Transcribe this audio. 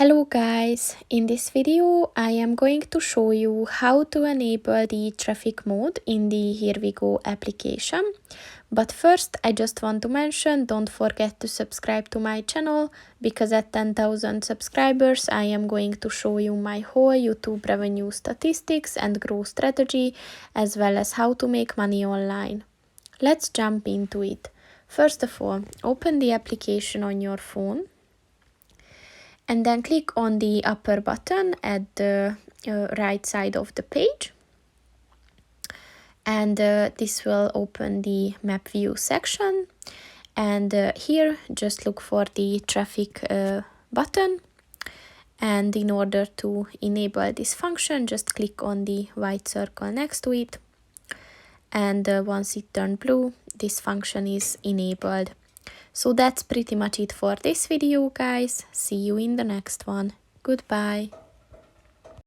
Hello guys, in this video I am going to show you how to enable the traffic mode in the HERE WeGo application. But first I just want to mention, don't forget to subscribe to my channel, because at 10,000 subscribers I am going to show you my whole YouTube revenue statistics and growth strategy, as well as how to make money online. Let's jump into it. First of all, open the application on your phone. And then click on the upper button at the right side of the page. And this will open the map view section. And here, just look for the traffic button. And in order to enable this function, just click on the white circle next to it. And once it turns blue, this function is enabled. So that's pretty much it for this video, guys. See you in the next one. Goodbye.